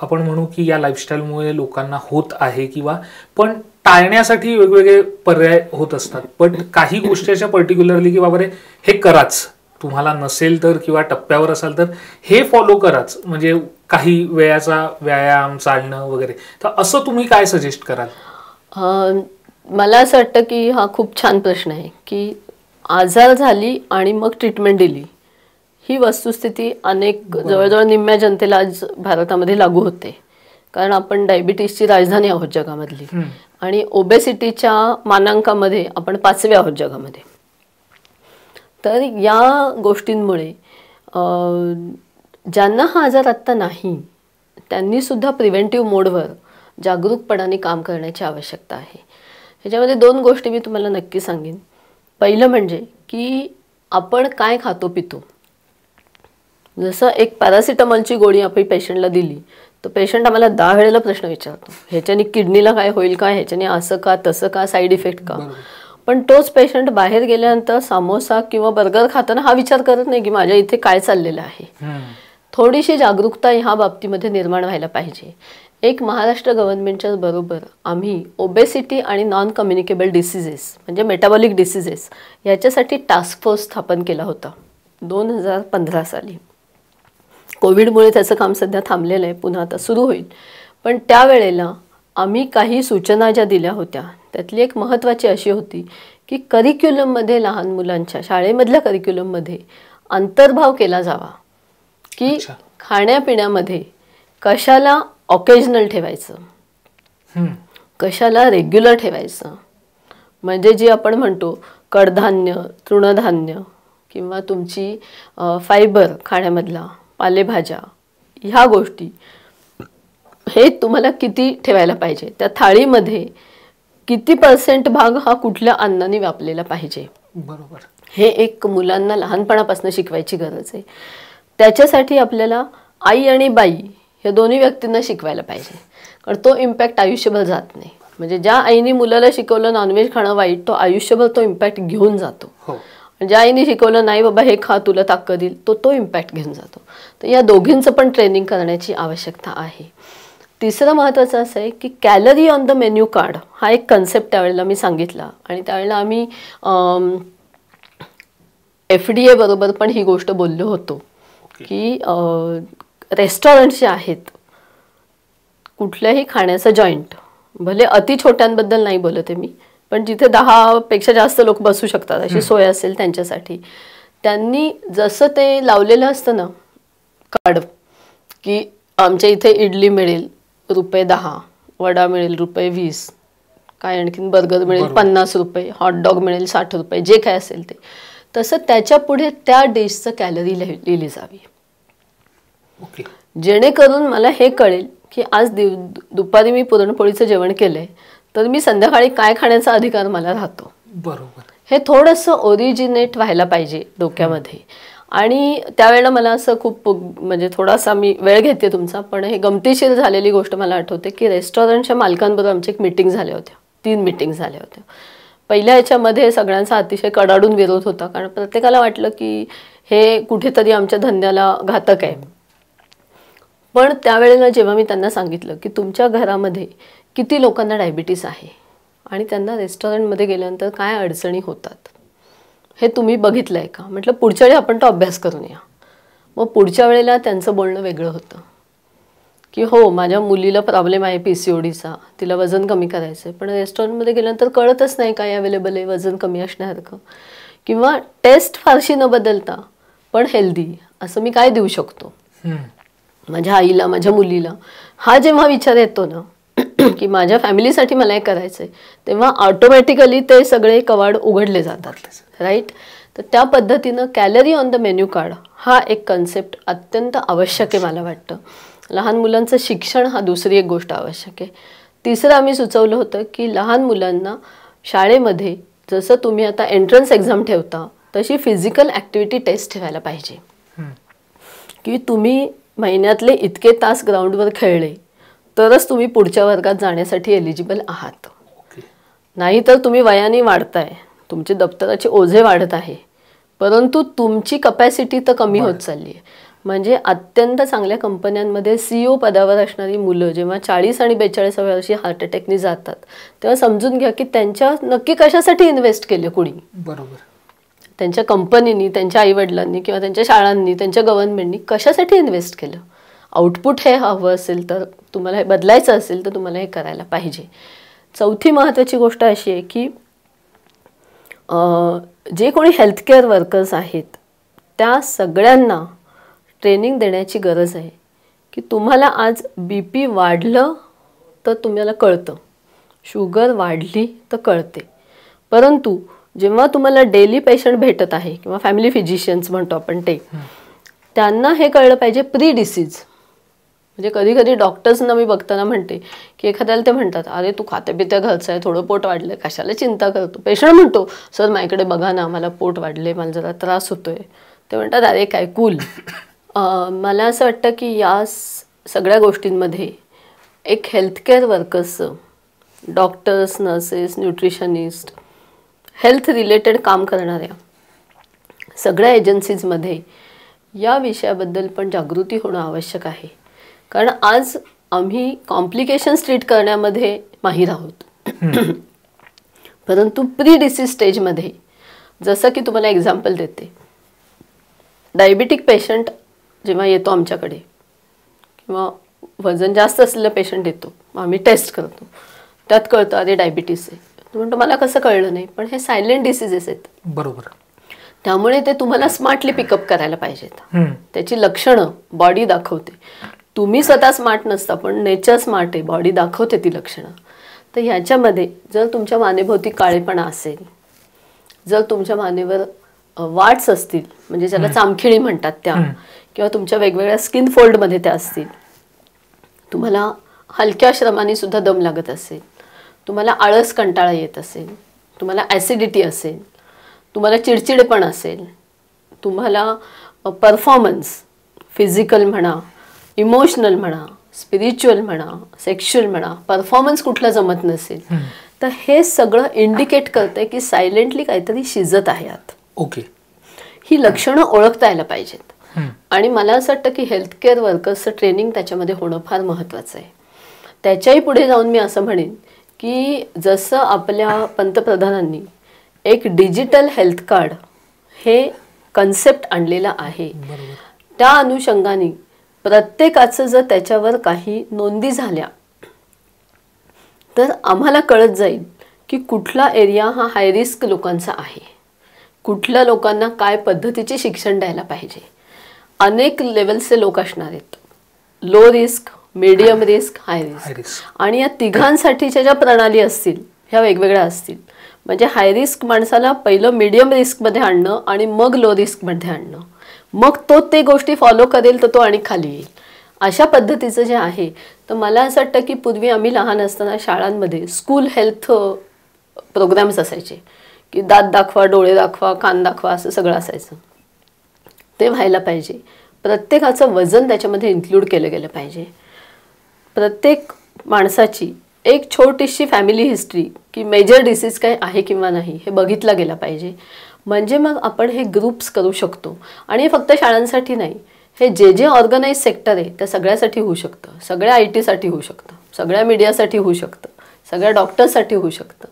आपण म्हणू की या लाईफस्टाईलमुळे लोकांना होत आहे, किंवा पण टाळण्यासाठी वेगवेगळे पर्याय होत असतात. पण काही गोष्टीच्या पर्टिक्युलरली की बाबा रे हे कराच, तुम्हाला नसेल तर किंवा टप्प्यावर असाल तर हे फॉलो कराच, म्हणजे काही वेळाचा व्यायाम, चालणं वगैरे. तर असं तुम्ही काय सजेस्ट कराल? मला असं वाटतं की हा खूप छान प्रश्न आहे की आजार झाली आणि मग ट्रीटमेंट दिली, ही वस्तुस्थिती अनेक जवळजवळ निम्म्या जनतेला आज भारतामध्ये लागू होते. कारण आपण डायबिटीसची राजधानी आहोत जगामधली आणि ओबेसिटीच्या मानांकामध्ये आपण 5वे आहोत जगामध्ये. तर या गोष्टींमुळे ज्यांना हा आजार आत्ता नाही त्यांनी सुद्धा प्रिव्हेंटिव्ह मोडवर जागरूकपणाने काम करण्याची आवश्यकता आहे. ह्याच्यामध्ये 2 गोष्टी मी तुम्हाला नक्की सांगेन. पहिलं म्हणजे की आपण काय खातो पितो. जसं एक पॅरासिटामॉलची गोळी आपण पेशंटला दिली तर पेशंट आम्हाला 10 वेळेला प्रश्न विचारतो, ह्याच्याने किडनीला काय होईल का, ह्याच्याने असं का तसं का, साईड इफेक्ट का. पण तोच पेशंट बाहेर गेल्यानंतर समोसा किंवा बर्गर खाताना हा विचार करत नाही की माझ्या इथे काय चाललेलं आहे. थोडीशी जागरूकता ह्या बाबतीमध्ये निर्माण व्हायला पाहिजे. एक महाराष्ट्र गव्हर्नमेंटच्या बरोबर आम्ही ओबेसिटी आणि नॉन कम्युनिकेबल डिसीजेस म्हणजे मेटाबॉलिक डिसीजेस याच्यासाठी टास्क फोर्स स्थापन केला होता 2015 साली. कोविडमुळे त्याचं काम सध्या थांबलेलं आहे, पुन्हा आता सुरू होईल. पण त्यावेळेला आम्ही काही सूचना ज्या दिल्या होत्या त्यातली एक महत्त्वाची अशी होती की करिक्युलममध्ये लहान मुलांच्या शाळेमधल्या करिक्युलममध्ये अंतर्भाव केला जावा की खाण्यापिण्यामध्ये कशाला ऑकेजनल ठेवायचं, कशाला रेग्युलर ठेवायचं. म्हणजे जे आपण म्हणतो कडधान्य, तृणधान्य किंवा तुमची फायबर खाण्यामधला, पालेभाज्या, ह्या गोष्टी हे तुम्हाला किती ठेवायला पाहिजे, त्या थाळीमध्ये किती % भाग हा कुठल्या अन्नाने व्यापलेला पाहिजे. बरोबर. हे एक मुलांना लहानपणापासून शिकवायची गरज आहे. त्याच्यासाठी आपल्याला आई आणि बाई या दोन्ही व्यक्तींना शिकवायला पाहिजे, कारण तो इम्पॅक्ट आयुष्यभर जात नाही. म्हणजे ज्या आईने मुलाला शिकवलं नॉनव्हेज खाणं वाईट, तो आयुष्यभर तो इम्पॅक्ट घेऊन जातो. ज्या आईने शिकवलं नाही बाबा हे खा तुला ताकद येईल, तो इम्पॅक्ट घेऊन जातो. तर या दोघींचं पण ट्रेनिंग करण्याची आवश्यकता आहे. तिसरं महत्त्वाचं असं आहे की calorie on the menu card हा एक कन्सेप्ट त्यावेळेला मी सांगितला आणि त्यावेळेला आम्ही FDA बरोबर पण ही गोष्ट बोललो होतो की रेस्टॉरंट्स जे आहेत, कुठल्याही खाण्याचं जॉईंट, भले अति छोट्यांबद्दल नाही बोलत आहे मी, पण जिथे 10 पेक्षा जास्त लोक बसू शकतात अशी सोय असेल त्यांच्यासाठी, त्यांनी जसं ते लावलेलं असतं ना कार्ड की आमच्या इथे इडली मिळेल ₹10, वडा मिळेल ₹20, काय आणखीन बर्गर मिळेल ₹50, हॉटडॉग मिळेल ₹60, जे काय असेल ते, तसं त्याच्या पुढे त्या डिशचं कॅलरी लिहिली जावी. जेणेकरून मला हे कळेल की आज दुपारी मी पुरणपोळीचं जेवण केलंय तर मी संध्याकाळी काय खाण्याचा अधिकार मला राहतो. बरोबर. हे थोडंसं ओरिजिनेट व्हायला पाहिजे डोक्यामध्ये. आणि त्यावेळेला मला असं खूप म्हणजे थोडासा मी वेळ घेते तुमचा, पण हे गमतीशीर झालेली गोष्ट मला आठवते की रेस्टॉरंटच्या मालकांबरोबर आमची एक मीटिंग झाल्या होत्या, 3 मीटिंग झाल्या होत्या. पहिल्या याच्यामध्ये सगळ्यांचा अतिशय कडाडून विरोध होता, कारण प्रत्येकाला वाटलं की हे कुठेतरी आमच्या धंद्याला घातक आहे. पण त्यावेळेला जेव्हा मी त्यांना सांगितलं की तुमच्या घरामध्ये किती लोकांना डायबिटीस आहे आणि त्यांना रेस्टॉरंटमध्ये गेल्यानंतर काय अडचणी होतात हे तुम्ही बघितलं आहे का, म्हटलं पुढच्या वेळी आपण तो अभ्यास करून या. मग पुढच्या वेळेला त्यांचं बोलणं वेगळं होतं की हो माझ्या मुलीला प्रॉब्लेम आहे PCODचा, तिला वजन कमी करायचं आहे, पण रेस्टॉरंटमध्ये गेल्यानंतर कळतच नाही काय अवेलेबल आहे वजन कमी असण्यासारखं, किंवा टेस्ट फारशी न बदलता पण हेल्दी असं मी काय देऊ शकतो माझ्या आईला, माझ्या मुलीला. हा जेव्हा विचार येतो ना की माझ्या फॅमिलीसाठी मला हे करायचं आहे, तेव्हा ऑटोमॅटिकली ते सगळे कवाड उघडले जातात, राईट. तर त्या पद्धतीनं calorie on the menu card हा एक कन्सेप्ट अत्यंत आवश्यक आहे मला वाटतं. लहान मुलांचं शिक्षण हा दुसरी एक गोष्ट आवश्यक आहे. तिसरं आम्ही सुचवलं होतं की लहान मुलांना शाळेमध्ये जसं तुम्ही आता एंट्रन्स एक्झाम ठेवता तशी फिजिकल ॲक्टिव्हिटी टेस्ट ठेवायला पाहिजे, की तुम्ही महिन्यातले इतके तास ग्राउंडवर खेळले तरच तुम्ही पुढच्या वर्गात जाण्यासाठी एलिजिबल आहात. नाहीतर तुम्ही वयाने वाढताय, तुमचे दप्तराचे ओझे वाढत आहे, परंतु तुमची कपॅसिटी तर कमी होत चालली आहे. म्हणजे अत्यंत चांगल्या कंपन्यांमध्ये CEO पदावर असणारी मुलं जेव्हा 40 आणि 42व्या वर्षी हार्ट अटॅकनी जातात तेव्हा समजून घ्या की त्यांच्या नक्की कशासाठी इन्व्हेस्ट केले कुणी. बरोबर. त्यांच्या कंपनीनी, त्यांच्या आईवडिलांनी किंवा त्यांच्या शाळांनी, त्यांच्या गव्हर्नमेंटनी कशासाठी इन्व्हेस्ट केलं. आउटपुट हे हवं असेल तर तुम्हाला हे बदलायचं असेल तर तुम्हाला हे करायला पाहिजे. चौथी महत्त्वाची गोष्ट अशी आहे की जे कोणी हेल्थकेअर वर्कर्स आहेत त्या सगळ्यांना ट्रेनिंग देण्याची गरज आहे की तुम्हाला आज BP वाढलं तर तुम्हाला कळतं, शुगर वाढली तर कळते, परंतु जेव्हा तुम्हाला डेली पेशंट भेटत आहे किंवा फॅमिली फिजिशियन्स म्हणतो आपण ते, त्यांना हे कळलं पाहिजे प्री डिसीज. म्हणजे कधी कधी डॉक्टर्सना मी बघताना म्हणते की एखाद्याला ते म्हणतात अरे तू खात्यापित्या घरचं आहे, थोडं पोट वाढलं कशाला चिंता करतो. पेशंट म्हणतो सर माझ्याकडे बघा ना, मला पोट वाढले, मला जरा त्रास होतोय. ते म्हणतात अरे काय कूल. मला असं वाटतं की या सगळ्या गोष्टींमध्ये एक हेल्थकेअर वर्कर्सचं, doctors, nurses, nutritionist, health related काम करणाऱ्या सगळ्या एजन्सीजमध्ये या विषयाबद्दल पण जागृती होणं आवश्यक आहे. कारण आज आम्ही कॉम्प्लिकेशन्स ट्रीट करण्यामध्ये माहीर आहोत, परंतु प्री डिसीज स्टेजमध्ये जसं की तुम्हाला एक्झाम्पल देते, डायबिटिक पेशंट जेव्हा येतो आमच्याकडे किंवा वजन जास्त असलेला पेशंट येतो, आम्ही टेस्ट करतो, त्यात कळतं अरे डायबिटीस आहे. म्हणतो मला कसं कळलं नाही, पण हे सायलेंट डिसीजेस आहेत. बरोबर. त्यामुळे ते तुम्हाला स्मार्टली पिकअप करायला पाहिजेत. त्याची लक्षणं बॉडी दाखवते. तुम्ही स्वतः स्मार्ट नसता पण नेचर स्मार्ट आहे, बॉडी दाखवते ती लक्षणं. तर ह्याच्यामध्ये जर तुमच्या मानेभोवती काळेपणा असेल, जर तुमच्या मानेवर वाट्स असतील म्हणजे ज्याला चामखिळी म्हणतात त्या, किंवा तुमच्या वेगवेगळ्या स्किन फोल्डमध्ये त्या असतील, तुम्हाला हलक्या श्रमाने सुद्धा दम लागत असेल, तुम्हाला आळस कंटाळा येत असेल, तुम्हाला ॲसिडिटी असेल, तुम्हाला चिडचिडेपण असेल, तुम्हाला परफॉर्मन्स फिजिकल म्हणा, इमोशनल म्हणा, स्पिरिच्युअल म्हणा, सेक्शुअल म्हणा, परफॉर्मन्स कुठला जमत नसेल, तर हे सगळं इंडिकेट करते की सायलेंटली काहीतरी शिजत आहे आत. ओके. ही लक्षणं ओळखता यायला पाहिजेत. आणि मला असं वाटतं की हेल्थकेअर वर्कर्सचं ट्रेनिंग त्याच्यामध्ये होणं फार महत्त्वाचं आहे. त्याच्याही पुढे जाऊन मी असं म्हणेन की जसं आपल्या पंतप्रधानांनी एक डिजिटल हेल्थ कार्ड हे कन्सेप्ट आणलेला आहे, त्या अनुषंगाने प्रत्येकाचं जर त्याच्यावर काही नोंदी झाल्या तर आम्हाला कळत जाईल की कुठला एरिया हा हाय रिस्क लोकांचा आहे, कुठल्या लोकांना काय पद्धतीचे शिक्षण द्यायला पाहिजे. अनेक लेवलचे लोक असणार आहेत, low risk, medium risk, high risk, आणि या तिघांसाठीच्या ज्या प्रणाली असतील ह्या वेगवेगळ्या असतील. म्हणजे हाय रिस्क माणसाला पहिलं मीडियम रिस्कमध्ये आणणं आणि मग लो रिस्कमध्ये आणणं, मग तो ते गोष्टी फॉलो करेल तर तो आणि खाली येईल. अशा पद्धतीचं जे आहे. तर मला असं वाटतं की पूर्वी आम्ही लहान असताना शाळांमध्ये स्कूल हेल्थ प्रोग्राम्स असायचे की दात दाखवा, डोळे दाखवा, कान दाखवा, असं सगळं असायचं. ते व्हायला पाहिजे. प्रत्येकाचं वजन त्याच्यामध्ये इन्क्लूड केलं गेलं पाहिजे. प्रत्येक माणसाची एक छोटीशी फॅमिली हिस्ट्री की मेजर डिसीज काय आहे किंवा नाही हे बघितलं गेलं पाहिजे. म्हणजे मग आपण हे ग्रुप्स करू शकतो. आणि हे फक्त शाळांसाठी नाही, हे जे जे ऑर्गनाइज सेक्टर आहे त्या सगळ्यासाठी होऊ शकतं. सगळ्या IT साठी होऊ शकतं, सगळ्या मीडियासाठी होऊ शकतं, सगळ्या डॉक्टर्ससाठी होऊ शकतं.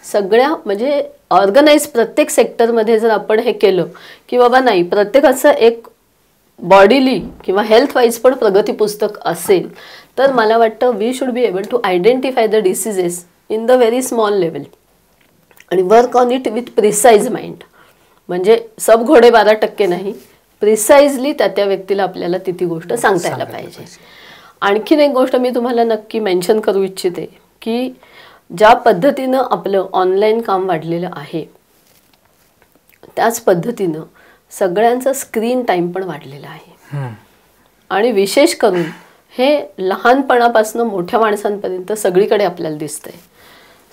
सगळ्या म्हणजे ऑर्गनाइज प्रत्येक सेक्टरमध्ये जर आपण हे केलं की बाबा नाही प्रत्येकाचं एक बॉडीली किंवा हेल्थ वाईज पण प्रगती पुस्तक असेल तर मला वाटतं we should be able to identify the diseases in the very small level आणि work on it with precise mind. म्हणजे सब घोडे 12% नाही, प्रिसाइजली त्या व्यक्तीला आपल्याला ती गोष्ट सांगता यायला पाहिजे. आणखीन एक गोष्ट मी तुम्हाला नक्की मेन्शन करू इच्छिते की ज्या पद्धतीनं आपलं ऑनलाईन काम वाढलेलं आहे त्याच पद्धतीनं सगळ्यांचा स्क्रीन टाईम पण वाढलेला आहे. आणि विशेष करून हे लहानपणापासून मोठ्या माणसांपर्यंत सगळीकडे आपल्याला दिसतंय.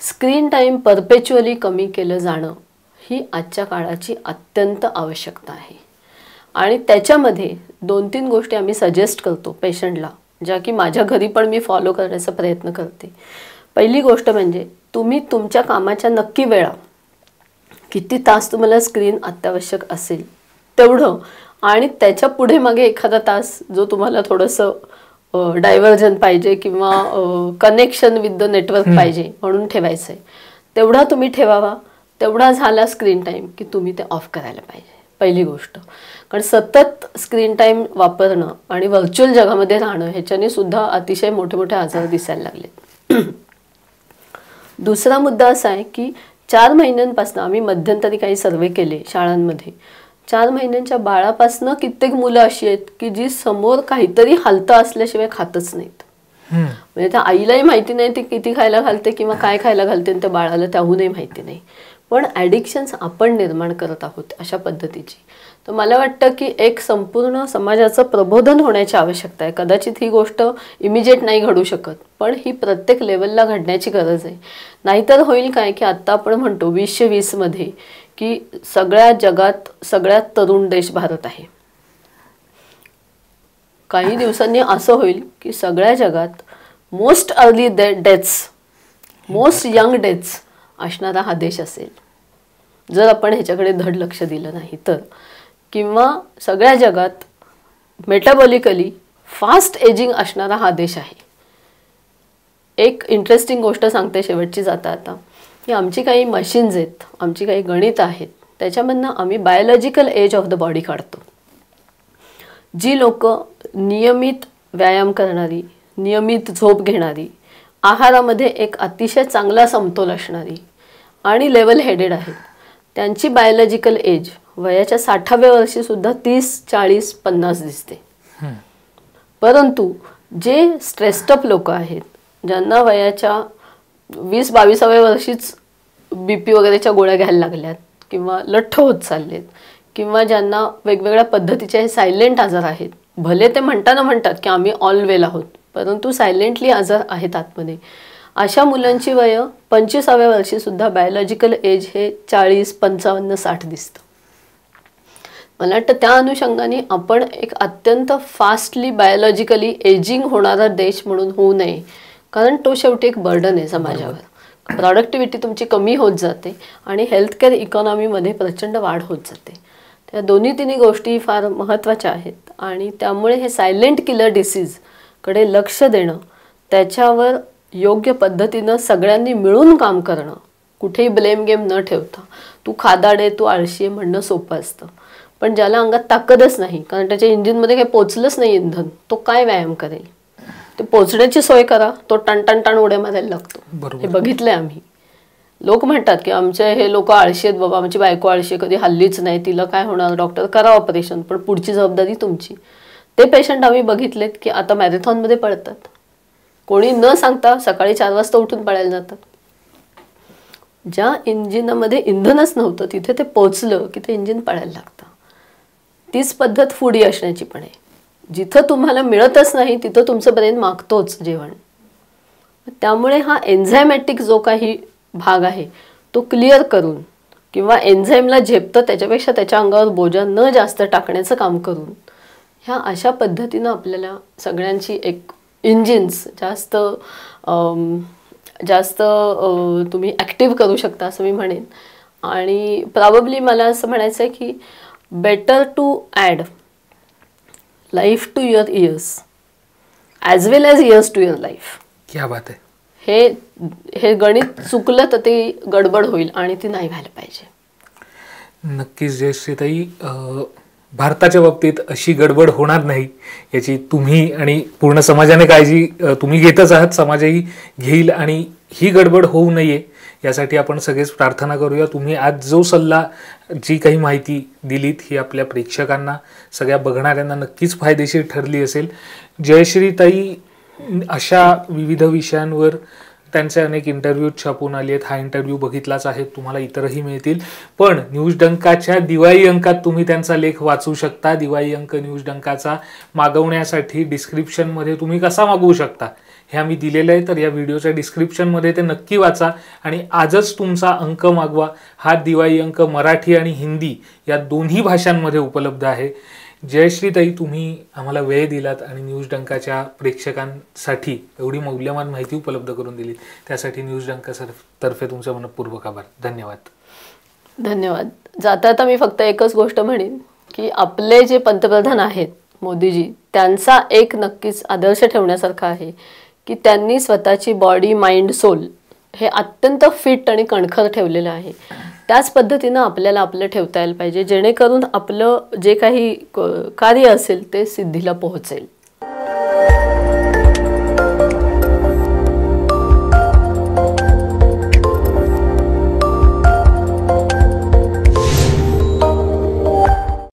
स्क्रीन टाईम परपेच्युअली कमी केलं जाणं ही आजच्या काळाची अत्यंत आवश्यकता आहे. आणि त्याच्यामध्ये 2-3 गोष्टी आम्ही सजेस्ट करतो पेशंटला, ज्या की माझ्या घरी पण मी फॉलो करण्याचा प्रयत्न करते. पहिली गोष्ट म्हणजे तुम्ही तुमच्या कामाच्या नक्की वेळा, किती तास तुम्हाला स्क्रीन अत्यावश्यक असेल तेवढं, आणि त्याच्या पुढे मागे एखादा तास जो तुम्हाला थोडंसं डायव्हर्जन पाहिजे किंवा कनेक्शन विथ द नेटवर्क पाहिजे म्हणून ठेवायचं आहे, तेवढा तुम्ही ठेवावा. तेवढा झाला स्क्रीन टाईम की तुम्ही ते ऑफ करायला पाहिजे. पहिली गोष्ट, कारण सतत स्क्रीन टाईम वापरणं आणि व्हर्च्युअल जगामध्ये राहणं ह्याच्याने सुद्धा अतिशय मोठे मोठे आजार दिसायला लागले. दुसरा मुद्दा असा आहे की 4 महिन्यांपासून आम्ही मध्यंतरी काही सर्वे केले शाळांमध्ये. 4 महिन्यांच्या बाळापासून कित्येक मुलं अशी आहेत की जी समोर काहीतरी हलतं असल्याशिवाय खातच नाहीत. म्हणजे त्या आईलाही माहिती नाही ती किती खायला घालते किंवा काय खायला घालते, आणि त्या बाळाला त्याहूनही माहिती नाही. पण ॲडिक्शन्स आपण निर्माण करत आहोत अशा पद्धतीची. तर मला वाटतं की एक संपूर्ण समाजाचं प्रबोधन होण्याची आवश्यकता आहे. कदाचित ही गोष्ट इमिजिएट नाही घडू शकत, पण ही प्रत्येक लेवलला घडण्याची गरज आहे. नाहीतर होईल काय की आत्ता आपण म्हणतो 2020 की सगळ्या जगात सगळ्यात तरुण देश भारत आहे. काही दिवसांनी असं होईल की सगळ्या जगात most early deaths, most young deaths असणारा हा देश असेल, जर आपण ह्याच्याकडे धड लक्ष दिलं नाही तर. किंवा सगळ्या जगात मेटाबॉलिकली फास्ट एजिंग असणारा हा देश आहे. एक इंटरेस्टिंग गोष्ट सांगते शेवटची जाता आता, की आमची काही मशीन्स आहेत, आमची काही गणित आहेत, त्याच्यामधनं आम्ही biological age of the body काढतो. जी लोक नियमित व्यायाम करणारी, नियमित झोप घेणारी, आहारामध्ये एक अतिशय चांगला समतोल असणारी आणि लेवल हेडेड आहेत, त्यांची बायोलॉजिकल एज वयाच्या 60व्या वर्षी सुद्धा 30, 40, 50 दिसते. परंतु जे स्ट्रेस्टअप लोक आहेत, ज्यांना वयाच्या 20-22व्या वर्षीच BP वगैरेच्या गोळ्या घ्यायला लागल्यात किंवा लठ्ठ होत चाललेत, किंवा ज्यांना वेगवेगळ्या पद्धतीचे हे सायलेंट आजार आहेत, भले ते म्हणतात की आम्ही ऑल वेल आहोत, परंतु सायलेंटली आजार आहेत आतमध्ये, अशा मुलांची वय 25व्या वर्षी सुद्धा बायोलॉजिकल एज हे 40, 55, 60 दिसतं. मला वाटतं त्या अनुषंगाने आपण एक अत्यंत फास्टली बायोलॉजिकली एजिंग होणारा देश म्हणून होऊ नये, कारण तो शेवटी एक बर्डन आहे समाजावर. प्रॉडक्टिव्हिटी तुमची कमी होत जाते आणि हेल्थकेअर इकॉनॉमीमध्ये प्रचंड वाढ होत जाते. त्या 2-3 गोष्टी फार महत्त्वाच्या आहेत आणि त्यामुळे हे सायलेंट किलर डिसीजकडे लक्ष देणं, त्याच्यावर योग्य पद्धतीनं सगळ्यांनी मिळून काम करणं, कुठेही ब्लेम गेम न ठेवता. तू खादाड आहे, तू आळशी आहे म्हणणं सोपं असतं, पण ज्याला अंगात ताकदच नाही, कारण त्याच्या इंजिनमध्ये काही पोचलंच नाही इंधन, तो काय व्यायाम करेल? ते पोचण्याची सोय करा, तो टन उड्या मारायला लागतो. हे बघितलंय आम्ही. लोक म्हणतात की आमचे हे लोक आळशी आहेत बाबा, आमची बायको आळशी, कधी हल्लीच नाही, तिला काय होणार, डॉक्टर करा ऑपरेशन, पण पुढची जबाबदारी तुमची. ते पेशंट आम्ही बघितलेत की आता मॅरेथॉनमध्ये पळतात, कोणी न सांगता सकाळी 4 वाजता उठून पळायला जातात. ज्या इंजिनामध्ये इंधनच नव्हतं तिथे ते पोचलं की ते इंजिन पळायला लागतं. तीच पद्धत फूड असण्याची पण आहे. जिथं तुम्हाला मिळतच नाही तिथं तुमचं ब्रेन मागतोच जेवण. त्यामुळे हा एन्झायमॅटिक जो काही भाग आहे तो क्लिअर करून किंवा एन्झाईमला झेपतं त्याच्यापेक्षा त्याच्या अंगावर बोजा न जास्त टाकण्याचं काम करून ह्या अशा पद्धतीनं आपल्याला सगळ्यांची एक इंजिन्स जास्त जास्त तुम्ही ॲक्टिव्ह करू शकता असं मी म्हणेन. आणि प्रॉबब्ली मला असं म्हणायचं आहे की better to add life to your years as well as years to your life. क्या बात आहे. हे गणित चुकलं तर ते गडबड होईल आणि ती नाही व्हायला पाहिजे. नक्कीच जयश्रीताई, भारताच्या बाबतीत अशी गडबड होणार नाही याची तुम्ही आणि पूर्ण समाजाने काळजी तुम्ही घेतच आहात, समाजही घेईल आणि ही गडबड होऊ नये यासाठी आपण सगळेच प्रार्थना करूया. तुम्ही आज जो सल्ला, जी काही माहिती दिलीत ही आपल्या प्रेक्षकांना, सगळ्या बघणाऱ्यांना नक्कीच फायदेशीर ठरली असेल. जयश्रीताई अशा विविध विषयांवर त्यांचे अनेक इंटरव्ह्यू छापून आले आहेत. हा इंटरव्ह्यू बघितलाच आहे, तुम्हाला इतरही मिळतील. पण न्यूज डंकाच्या दिवाळी अंकात तुम्ही त्यांचा लेख वाचू शकता. दिवाळी अंक न्यूज डंकाचा मागवण्यासाठी डिस्क्रिप्शनमध्ये तुम्ही कसा मागवू शकता हे आम्ही दिलेलं आहे, तर या व्हिडिओच्या डिस्क्रिप्शनमध्ये ते नक्की वाचा आणि आजच तुमचा अंक मागवा. हा दिवाळी अंक मराठी आणि हिंदी या दोन्ही भाषांमध्ये उपलब्ध आहे. जयश्रीताई, तुम्ही आम्हाला वेळ दिलात आणि न्यूज डंकाच्या प्रेक्षकांसाठी एवढी मौल्यवान माहिती उपलब्ध करून दिली, त्यासाठी न्यूज डंकातर्फे तुमचे मनपूर्वक आभार. धन्यवाद. धन्यवाद. जाता आता मी फक्त एकच गोष्ट म्हणेन की आपले जे पंतप्रधान आहेत मोदीजी, त्यांचा एक नक्कीच आदर्श ठेवण्यासारखा आहे की त्यांनी स्वतःची बॉडी, माइंड, सोल हे अत्यंत फिट आणि कणखर ठेवलेलं आहे. त्याच पद्धतीनं आपल्याला आपलं ठेवता यायला पाहिजे, जेणेकरून आपलं जे काही कार्य असेल ते सिद्धीला पोहोचेल.